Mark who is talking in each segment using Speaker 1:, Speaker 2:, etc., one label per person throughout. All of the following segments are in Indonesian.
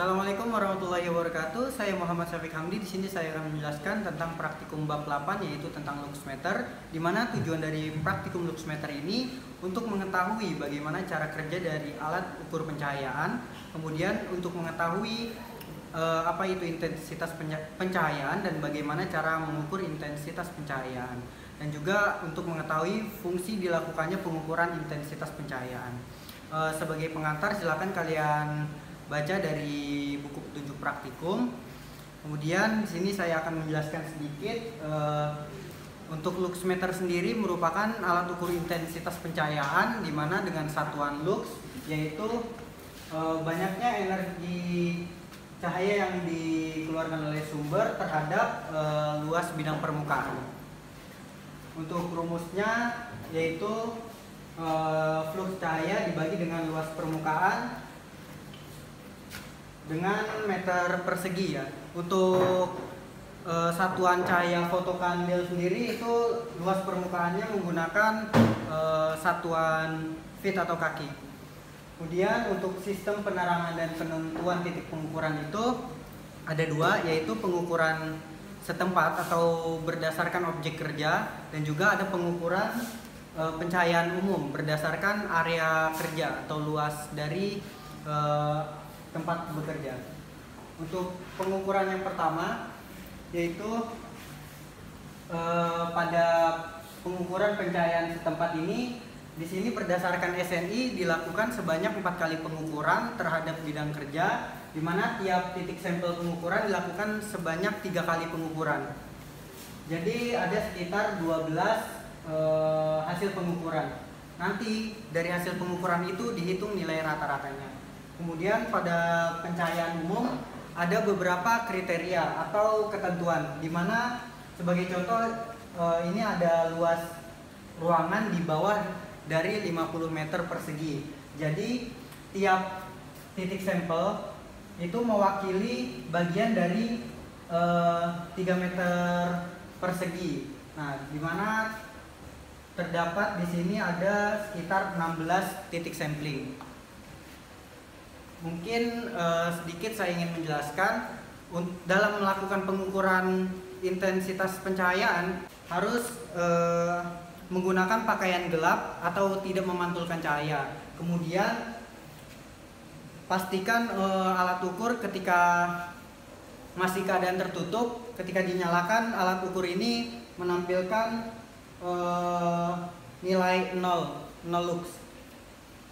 Speaker 1: Assalamualaikum warahmatullahi wabarakatuh. Saya Muhammad Syafiq Hamdi. Di sini saya akan menjelaskan tentang praktikum bab 8, yaitu tentang luxmeter, di mana tujuan dari praktikum luxmeter ini untuk mengetahui bagaimana cara kerja dari alat ukur pencahayaan, kemudian untuk mengetahui apa itu intensitas pencahayaan dan bagaimana cara mengukur intensitas pencahayaan, dan juga untuk mengetahui fungsi dilakukannya pengukuran intensitas pencahayaan. Sebagai pengantar, silakan kalian baca dari buku petunjuk praktikum. Kemudian di sini saya akan menjelaskan sedikit. Untuk luxmeter sendiri merupakan alat ukur intensitas pencahayaan, di mana dengan satuan lux yaitu banyaknya energi cahaya yang dikeluarkan oleh sumber terhadap luas bidang permukaan. Untuk rumusnya yaitu flux cahaya dibagi dengan luas permukaan dengan meter persegi ya. Untuk satuan cahaya fotokandel sendiri itu luas permukaannya menggunakan satuan feet atau kaki. Kemudian untuk sistem penerangan dan penentuan titik pengukuran itu ada dua, yaitu pengukuran setempat atau berdasarkan objek kerja, dan juga ada pengukuran pencahayaan umum berdasarkan area kerja atau luas dari tempat bekerja. Untuk pengukuran yang pertama yaitu pada pengukuran pencahayaan setempat ini, di sini berdasarkan SNI dilakukan sebanyak 4 kali pengukuran terhadap bidang kerja, di mana tiap titik sampel pengukuran dilakukan sebanyak 3 kali pengukuran. Jadi ada sekitar 12 hasil pengukuran. Nanti dari hasil pengukuran itu dihitung nilai rata-ratanya. Kemudian pada pencahayaan umum ada beberapa kriteria atau ketentuan, di mana sebagai contoh ini ada luas ruangan di bawah dari 50 meter persegi. Jadi tiap titik sampel itu mewakili bagian dari 3 meter persegi. Nah, di mana terdapat di sini ada sekitar 16 titik sampling. Mungkin sedikit saya ingin menjelaskan, dalam melakukan pengukuran intensitas pencahayaan harus menggunakan pakaian gelap atau tidak memantulkan cahaya. Kemudian pastikan alat ukur ketika masih keadaan tertutup, ketika dinyalakan alat ukur ini menampilkan nilai 0 lux.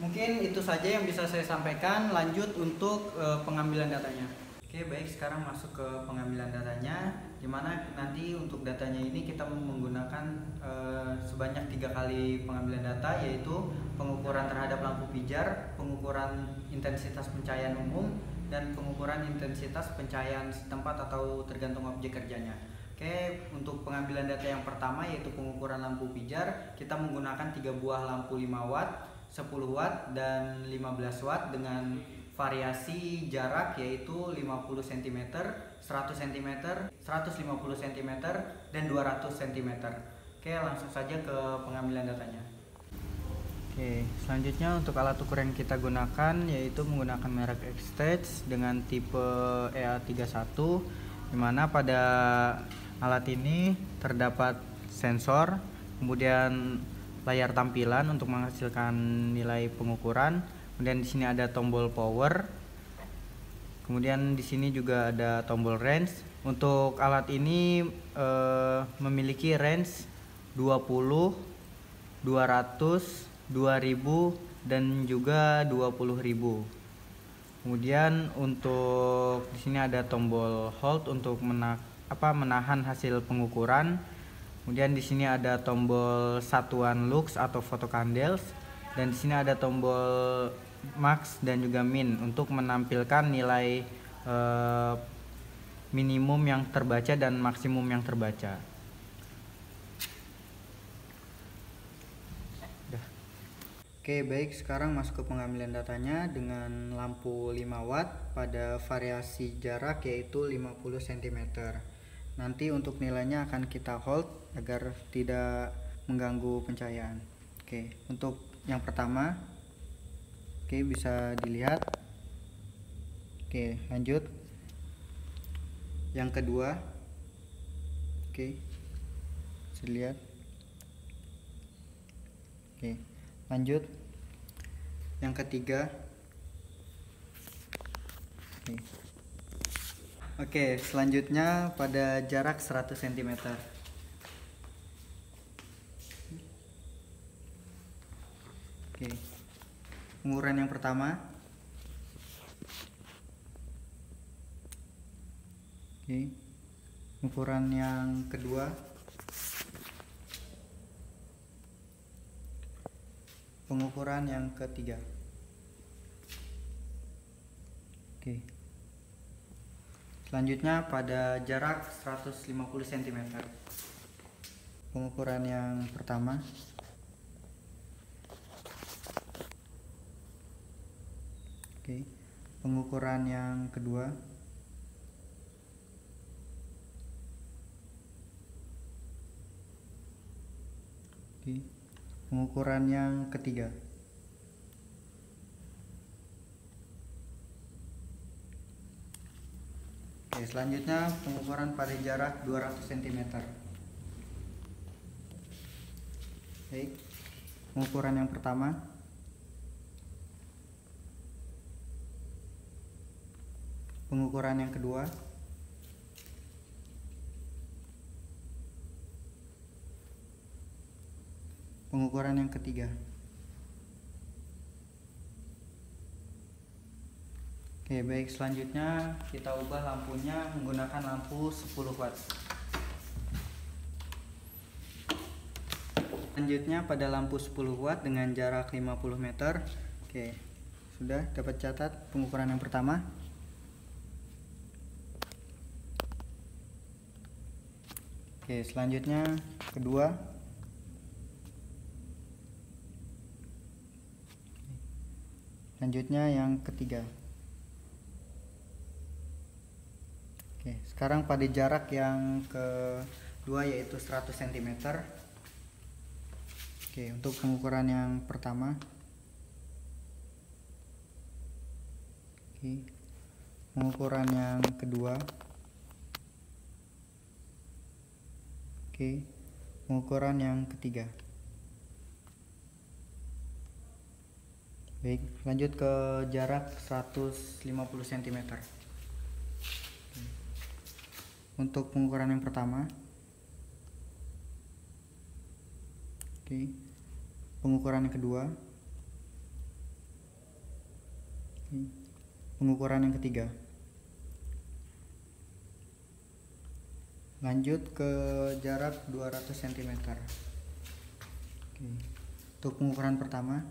Speaker 1: Mungkin itu saja yang bisa saya sampaikan. Lanjut untuk pengambilan datanya. Oke, baik, sekarang masuk ke pengambilan datanya, dimana nanti untuk datanya ini kita menggunakan sebanyak 3 kali pengambilan data, yaitu pengukuran terhadap lampu pijar, pengukuran intensitas pencahayaan umum, dan pengukuran intensitas pencahayaan setempat atau tergantung objek kerjanya. Oke, untuk pengambilan data yang pertama yaitu pengukuran lampu pijar, kita menggunakan 3 buah lampu 5 watt, 10 watt, dan 15 watt dengan variasi jarak yaitu 50 cm, 100 cm, 150 cm, dan 200 cm. Oke, langsung saja ke pengambilan datanya. Oke, selanjutnya untuk alat ukur yang kita gunakan yaitu menggunakan merek X-Stage dengan tipe EA31, dimana pada alat ini terdapat sensor, kemudian layar tampilan untuk menghasilkan nilai pengukuran, kemudian di sini ada tombol power, kemudian di sini juga ada tombol range. Untuk alat ini memiliki range 20, 200, 2000, dan juga 20.000. Kemudian untuk di sini ada tombol hold untuk menahan hasil pengukuran. Kemudian di sini ada tombol satuan lux atau fotokandels, dan di sini ada tombol max dan juga min untuk menampilkan nilai minimum yang terbaca dan maksimum yang terbaca. Oke, baik, sekarang masuk ke pengambilan datanya dengan lampu 5 watt pada variasi jarak yaitu 50 cm. Nanti untuk nilainya akan kita hold agar tidak mengganggu pencahayaan. Oke, untuk yang pertama, oke, bisa dilihat Oke, lanjut. Yang kedua. Oke. Bisa lihat. Oke, lanjut. Yang ketiga. Oke, selanjutnya pada jarak 100 cm. Oke. Pengukuran yang pertama. Oke. Pengukuran yang kedua. Pengukuran yang ketiga. Oke. Selanjutnya pada jarak 150 cm. Pengukuran yang pertama. Oke. Pengukuran yang kedua. Oke. Pengukuran yang ketiga. Oke, selanjutnya pengukuran pada jarak 200 cm. Baik. Pengukuran yang pertama. Pengukuran yang kedua. Pengukuran yang ketiga. Oke, baik, selanjutnya kita ubah lampunya menggunakan lampu 10 watt. Selanjutnya pada lampu 10 watt dengan jarak 50 meter. Oke, sudah dapat catat pengukuran yang pertama. Oke, selanjutnya kedua. Selanjutnya yang ketiga. Oke, sekarang pada jarak yang kedua yaitu 100 cm. Oke, untuk pengukuran yang pertama. Oke, pengukuran yang kedua. Oke, pengukuran yang ketiga. Baik, lanjut ke jarak 150 cm. Untuk pengukuran yang pertama. Oke. Pengukuran yang kedua. Oke. Pengukuran yang ketiga. Lanjut ke jarak 200 cm. Oke. Untuk pengukuran pertama.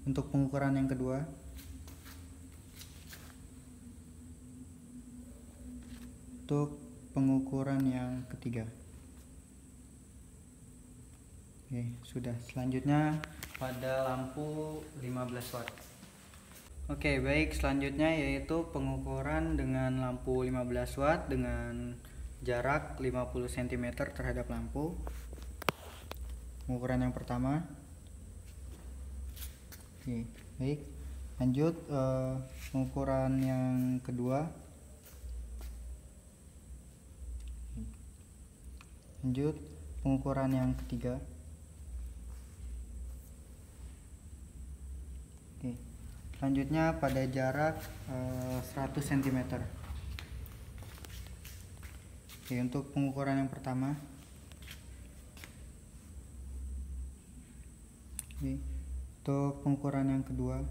Speaker 1: Untuk pengukuran yang kedua. Untuk pengukuran yang ketiga. Oke, sudah. Selanjutnya pada lampu 15 watt. Oke, baik, selanjutnya yaitu pengukuran dengan lampu 15 watt dengan jarak 50 cm terhadap lampu. Pengukuran yang pertama. Oke, baik. Lanjut pengukuran yang kedua. Lanjut pengukuran yang ketiga. Oke. Selanjutnya pada jarak 100 cm. Oke, untuk pengukuran yang pertama. Oke. Untuk pengukuran yang kedua.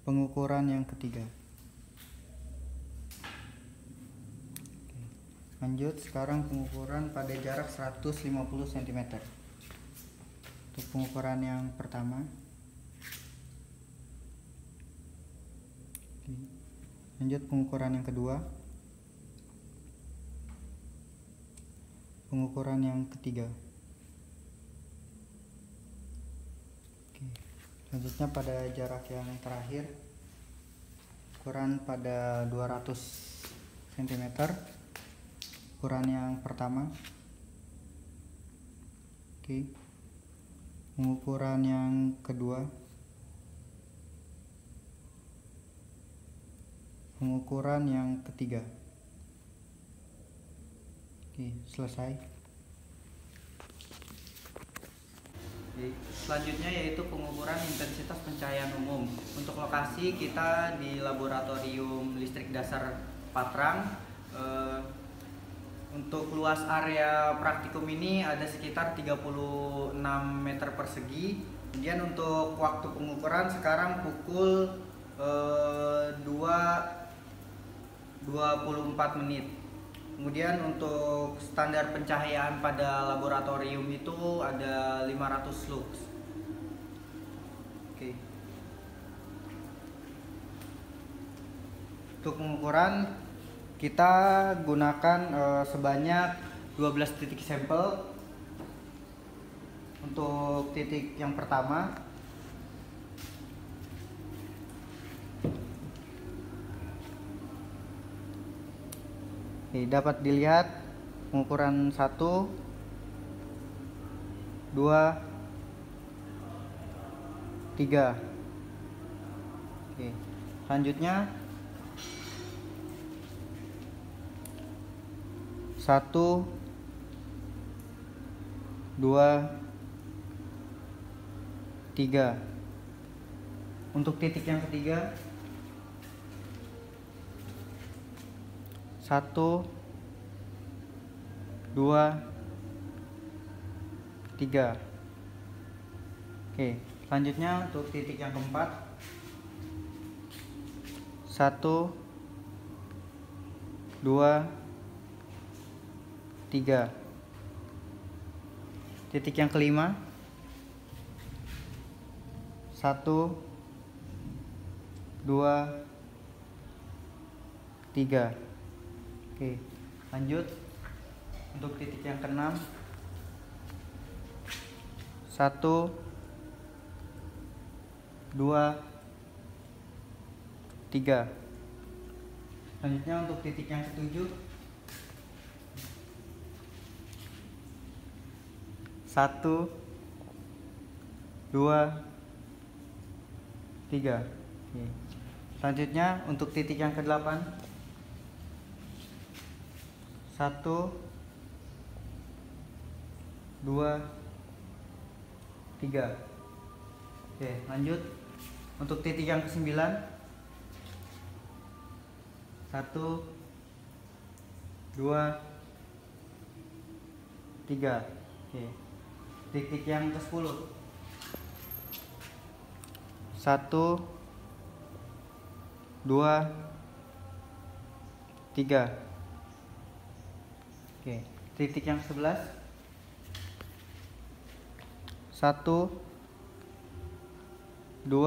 Speaker 1: Pengukuran yang ketiga. Lanjut sekarang pengukuran pada jarak 150 cm. Untuk pengukuran yang pertama. Lanjut pengukuran yang kedua. Pengukuran yang ketiga. Selanjutnya pada jarak yang terakhir. Ukuran pada 200 cm. Ukuran yang pertama. Oke. Pengukuran yang kedua. Pengukuran yang ketiga. Oke, selesai. Oke, selanjutnya yaitu pengukuran intensitas pencahayaan umum. Untuk lokasi kita di Laboratorium Listrik Dasar Patrang. Untuk luas area praktikum ini ada sekitar 36 meter persegi. Kemudian untuk waktu pengukuran sekarang pukul 2.24 menit. Kemudian untuk standar pencahayaan pada laboratorium itu ada 500 lux. Oke. Untuk pengukuran kita gunakan sebanyak 12 titik sampel. Untuk titik yang pertama dapat dilihat pengukuran 1, 2, 3. Oke. Selanjutnya 1, 2, 3. Untuk titik yang ketiga 1, 2, 3. Oke, selanjutnya untuk titik yang keempat 1, 2, 3. Titik yang kelima 1, 2, 3. Oke, lanjut untuk titik yang keenam 1, 2, 3. Selanjutnya untuk titik yang ketujuh 1, 2, 3. Oke. Selanjutnya untuk titik yang ke-8 1, 2, 3. Oke, lanjut untuk titik yang ke-9 1, 2, 3. Oke. Titik yang ke-10 1, 2, 3. Oke, titik yang 11 1, 2,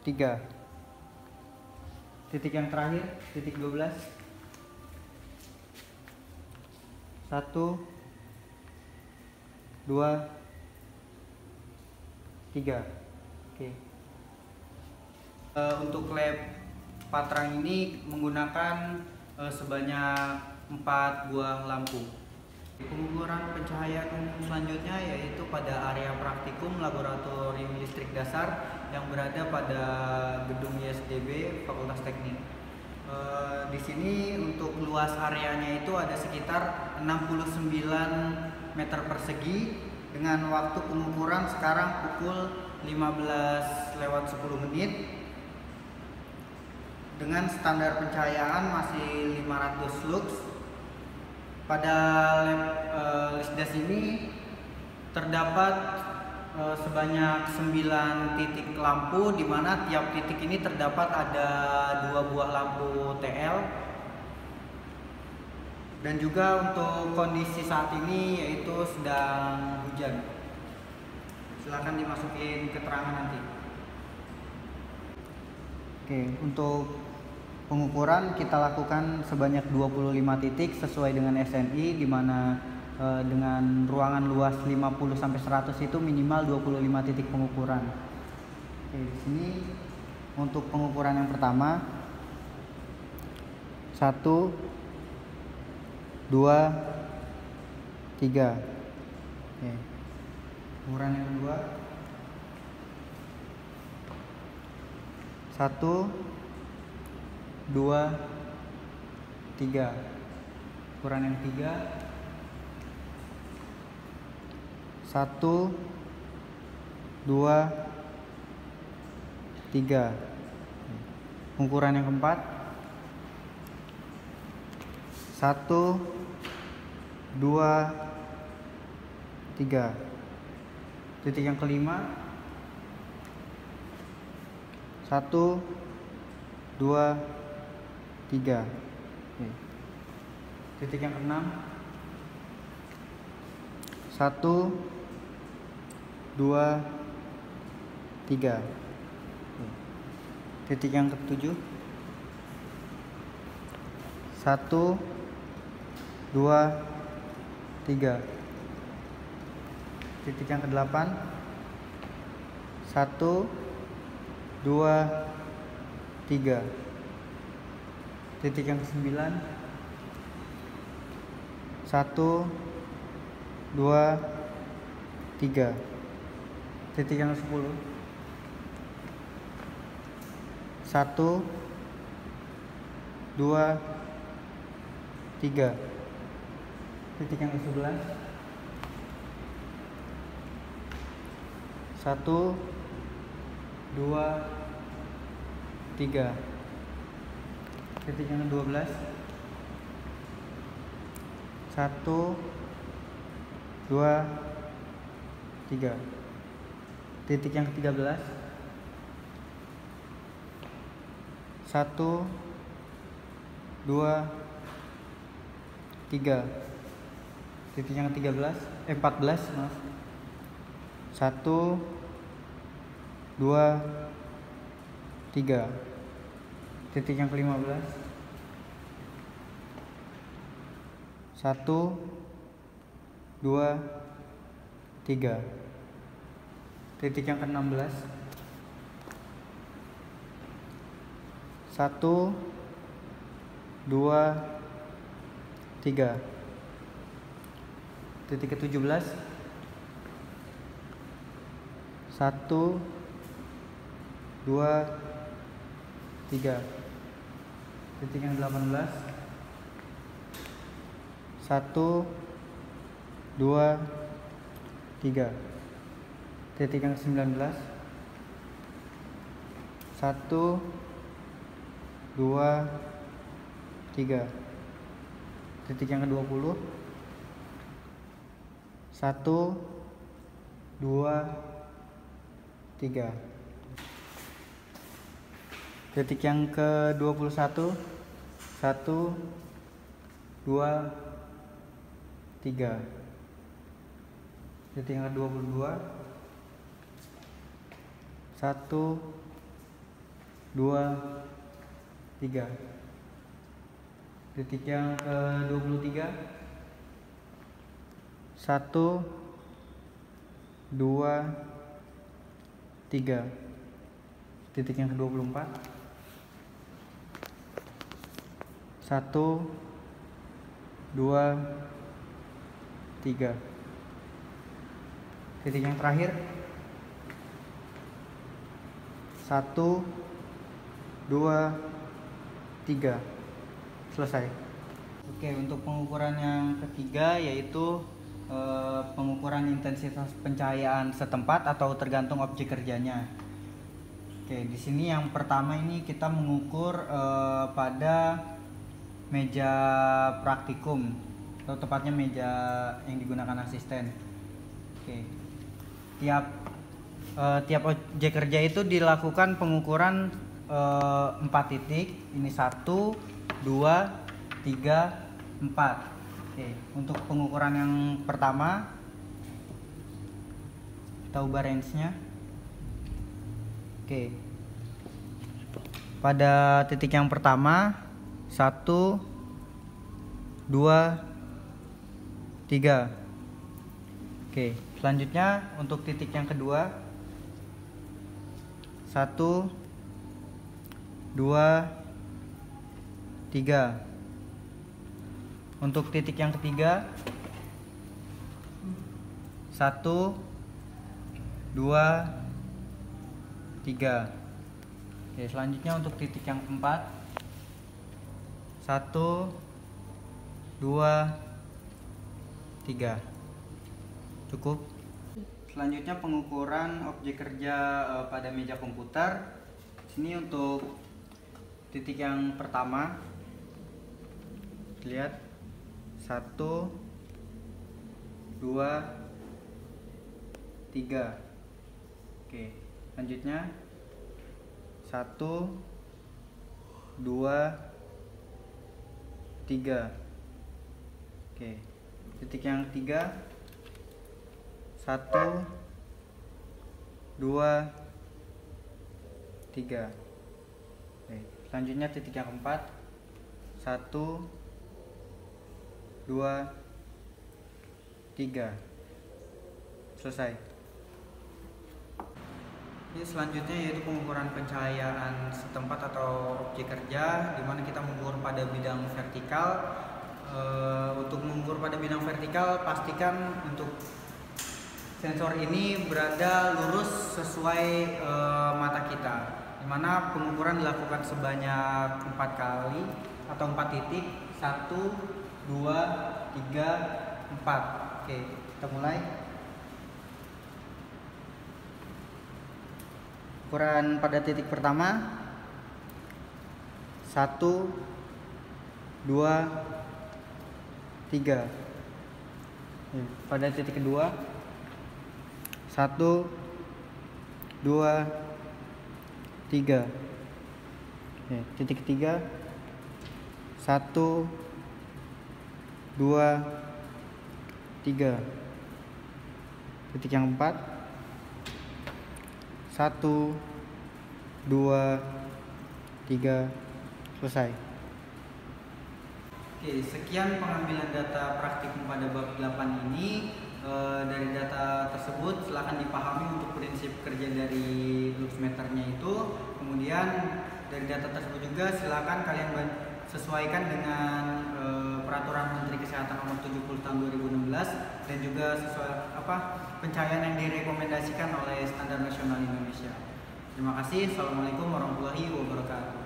Speaker 1: 3. Titik yang terakhir titik 12 1, 2, 3. Oke. Untuk lab Patrang ini menggunakan sebanyak 4 buah lampu. Pengukuran pencahayaan umum selanjutnya yaitu pada area praktikum Laboratorium Listrik Dasar yang berada pada gedung ISDB Fakultas Teknik. Di sini untuk luas areanya itu ada sekitar 69 meter persegi dengan waktu pengukuran sekarang pukul 15:10 dengan standar pencahayaan masih 500 lux. Pada lab Lisdas ini terdapat sebanyak 9 titik lampu, di mana tiap titik ini terdapat ada 2 buah lampu TL. Dan juga untuk kondisi saat ini yaitu sedang hujan. Silakan dimasukin keterangan nanti. Oke, untuk pengukuran kita lakukan sebanyak 25 titik sesuai dengan SNI, di mana dengan ruangan luas 50-100 itu minimal 25 titik pengukuran. Oke, di sini untuk pengukuran yang pertama 1, 2, 3. Oke. Ukuran yang kedua 1, 2, 3. Ukuran yang ketiga 1, 2, 3. Ukuran yang keempat 1, 2, 3. Titik yang kelima 1, 2, 3. Titik yang keenam 1, 2, 3. Titik yang ketujuh 1, 2, 3. Titik yang kedelapan 1, 2, 3. Titik yang kesembilan 1, 2, 3. Titik yang ke-10 1, 2, 3. Titik yang ke-11 1, 2, 3. Titik yang ke-12 1, 2, 3. Titik yang ke-13 1, 2, 3. Titik yang ke-14 maaf 1, 2, 3. Titik yang ke-15 1, 2, 3. Titik yang ke-16 1, 2, 3. Titik ke-17 1, 2, 3. Titik yang ke-18 1, 2, 3. Titik yang ke-19 1, 2, 3. Titik yang ke-20 1, 2, 3. Titik yang ke-21 1, 2, 3. Titik yang ke-22 1, 2, 3. Titik yang ke-23 1, 2, 3. Titik yang ke-24 1, 2, 3. Titik yang terakhir 1, 2, 3. Selesai. Oke, untuk pengukuran yang ketiga yaitu pengukuran intensitas pencahayaan setempat atau tergantung objek kerjanya. Oke, di sini yang pertama ini kita mengukur pada meja praktikum atau tepatnya meja yang digunakan asisten. Oke, tiap objek kerja itu dilakukan pengukuran 4 titik. Ini 1, 2, 3, 4. Oke, untuk pengukuran yang pertama kita ubah range-nya. Oke, pada titik yang pertama 1, 2, 3. Oke, selanjutnya untuk titik yang kedua 1, 2, 3. Untuk titik yang ketiga 1, 2, 3. Oke, selanjutnya untuk titik yang keempat, 1, 2, 3. Cukup. Selanjutnya pengukuran objek kerja pada meja komputer. Sini untuk titik yang pertama, lihat 1, 2, 3. Oke, selanjutnya 1, 2, 3. Oke, titik yang ketiga, 1, 2, 3. Oke, selanjutnya titik yang keempat, 1, 2, 3. Selesai. Ini selanjutnya yaitu pengukuran pencahayaan setempat atau objek kerja, di mana kita mengukur pada bidang vertikal. Untuk mengukur pada bidang vertikal, pastikan untuk sensor ini berada lurus sesuai mata kita, dimana pengukuran dilakukan sebanyak 4 kali atau 4 titik, 1, 2, 3, 4. Oke, kita mulai. Ukuran pada titik pertama 1, 2, 3. Pada titik kedua 1, 2, 3. Titik ketiga 1, 2, 3. Titik yang keempat 1, 2, 3. Selesai. Oke, sekian pengambilan data praktikum pada bab 8 ini. Dari data tersebut silakan dipahami untuk prinsip kerja dari luxmeternya itu. Kemudian dari data tersebut juga silakan kalian sesuaikan dengan peraturan Menteri Kesehatan nomor 70 tahun 2016 dan juga sesuai pencahayaan yang direkomendasikan oleh Standar Nasional Indonesia. Terima kasih. Assalamualaikum warahmatullahi wabarakatuh.